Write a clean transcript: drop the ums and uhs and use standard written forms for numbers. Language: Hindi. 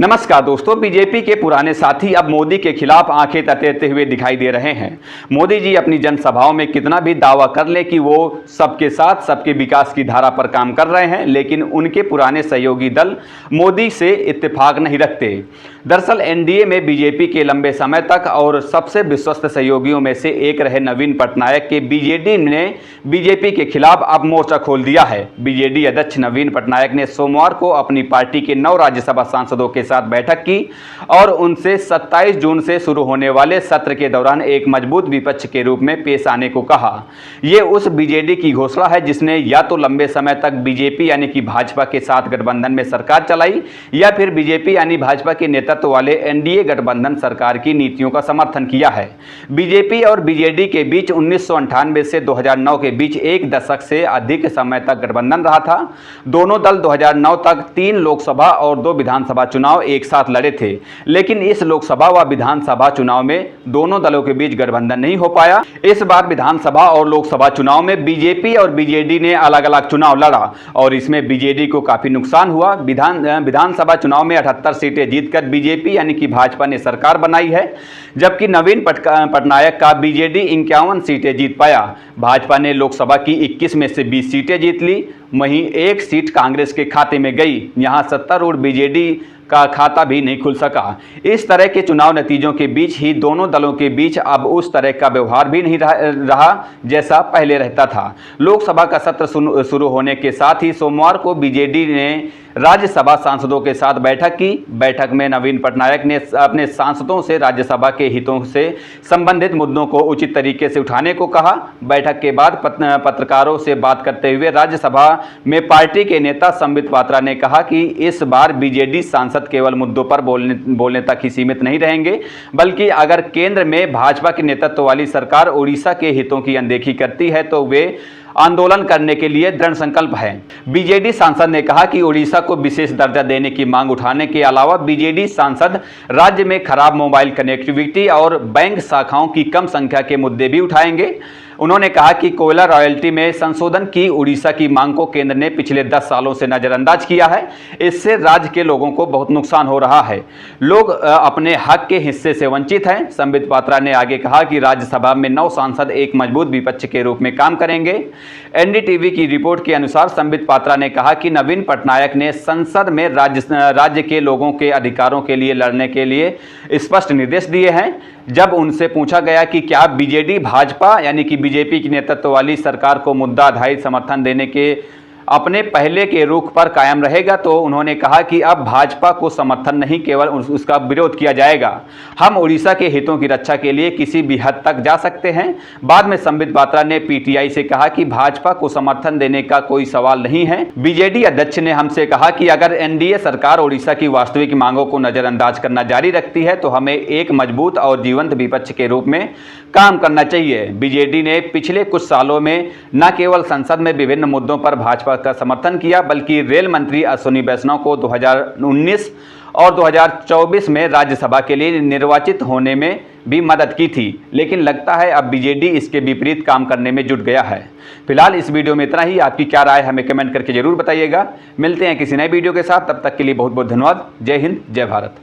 नमस्कार दोस्तों, बीजेपी के पुराने साथी अब मोदी के खिलाफ आंखें ततेरते हुए दिखाई दे रहे हैं। मोदी जी अपनी जनसभाओं में कितना भी दावा कर ले कि वो सबके साथ सबके विकास की धारा पर काम कर रहे हैं, लेकिन उनके पुराने सहयोगी दल मोदी से इत्तेफाक नहीं रखते। दरअसल एनडीए में बीजेपी के लंबे समय तक और सबसे विश्वस्त सहयोगियों में से एक रहे नवीन पटनायक के बीजेडी ने बीजेपी के खिलाफ अब मोर्चा खोल दिया है। बीजेडी अध्यक्ष नवीन पटनायक ने सोमवार को अपनी पार्टी के 9 राज्यसभा सांसदों के साथ बैठक की और उनसे 27 जून से शुरू होने वाले सत्र के दौरान एक मजबूत विपक्ष के रूप में पेश आने को कहा। यह उस बीजेडी की घोषणा है जिसने या तो लंबे समय तक बीजेपी यानी कि भाजपा के साथ गठबंधन में सरकार चलाई या फिर बीजेपी यानी भाजपा के नेतृत्व वाले एनडीए गठबंधन सरकार की नीतियों का समर्थन किया है। बीजेपी और बीजेडी के बीच 1998 से 2009 के बीच एक दशक से अधिक समय तक गठबंधन रहा था। दोनों दल 2009 तक 3 लोकसभा और 2 विधानसभा चुनाव एक साथ लड़े थे, लेकिन इस लोकसभा व विधानसभा चुनाव में दोनों दलों के बीच गठबंधन नहीं हो पाया। इस बार विधानसभा और लोकसभा चुनाव में बीजेपी और बीजेडी ने अलग अलग चुनाव लड़ा और इसमें बीजेडी को काफी नुकसान हुआ। विधानसभा चुनाव में 78 सीटें जीतकर बीजेपी यानी कि भाजपा ने सरकार बनाई है, जबकि नवीन पटनायक का बीजेडी 51 सीटें जीत पाया। भाजपा ने लोकसभा की 21 में से 20 सीटें जीत ली, वहीं 1 सीट कांग्रेस के खाते में गई। यहां सत्तारूढ़ बीजेडी का खाता भी नहीं खुल सका। इस तरह के चुनाव नतीजों के बीच ही दोनों दलों के बीच अब उस तरह का व्यवहार भी नहीं रहा जैसा पहले रहता था। लोकसभा का सत्र शुरू होने के साथ ही सोमवार को बीजेडी ने राज्यसभा सांसदों के साथ बैठक की। बैठक में नवीन पटनायक ने अपने सांसदों से राज्यसभा के हितों से संबंधित मुद्दों को उचित तरीके से उठाने को कहा। बैठक के बाद पत्रकारों से बात करते हुए राज्यसभा में पार्टी के नेता संबित पात्रा ने कहा कि इस बार बीजेडी सांसद केवल मुद्दों पर बोलने तक ही सीमित नहीं रहेंगे, बल्कि अगर केंद्र में भाजपा के नेतृत्व वाली सरकार ओडिशा के हितों की अनदेखी करती है तो वे आंदोलन करने के लिए दृढ़ संकल्प है। बीजेडी सांसद ने कहा कि ओडिशा को विशेष दर्जा देने की मांग उठाने के अलावा बीजेडी सांसद राज्य में खराब मोबाइल कनेक्टिविटी और बैंक शाखाओं की कम संख्या के मुद्दे भी उठाएंगे। उन्होंने कहा कि कोयला रॉयल्टी में संशोधन की ओडिशा की मांग को केंद्र ने पिछले 10 सालों से नजरअंदाज किया है। इससे राज्य के लोगों को बहुत नुकसान हो रहा है। लोग अपने हक के हिस्से से वंचित हैं। संबित पात्रा ने आगे कहा कि राज्यसभा में 9 सांसद एक मजबूत विपक्ष के रूप में काम करेंगे। एनडीटीवी की रिपोर्ट के अनुसार संबित पात्रा ने कहा कि नवीन पटनायक ने संसद में राज्य के लोगों के अधिकारों के लिए लड़ने के लिए स्पष्ट निर्देश दिए हैं। जब उनसे पूछा गया कि क्या बीजेडी भाजपा यानी कि बीजेपी की नेतृत्व वाली सरकार को मुद्दा आधारित समर्थन देने के अपने पहले के रुख पर कायम रहेगा, तो उन्होंने कहा कि अब भाजपा को समर्थन नहीं केवल उसका विरोध किया जाएगा। हम ओडिशा के हितों की रक्षा के लिए किसी भी हद तक जा सकते हैं। बाद में संबित पात्रा ने पीटीआई से कहा कि भाजपा को समर्थन देने का कोई सवाल नहीं है। बीजेडी अध्यक्ष ने हमसे कहा कि अगर एनडीए सरकार ओडिशा की वास्तविक मांगों को नजरअंदाज करना जारी रखती है तो हमें एक मजबूत और जीवंत विपक्ष के रूप में काम करना चाहिए। बीजेडी ने पिछले कुछ सालों में न केवल संसद में विभिन्न मुद्दों पर भाजपा का समर्थन किया, बल्कि रेल मंत्री अश्विनी वैष्णव को 2019 और 2024 में राज्यसभा के लिए निर्वाचित होने में भी मदद की थी। लेकिन लगता है अब बीजेडी इसके विपरीत काम करने में जुट गया है। फिलहाल इस वीडियो में इतना ही। आपकी क्या राय हमें कमेंट करके जरूर बताइएगा। मिलते हैं किसी नए वीडियो के साथ, तब तक के लिए बहुत बहुत धन्यवाद। जय हिंद, जय भारत।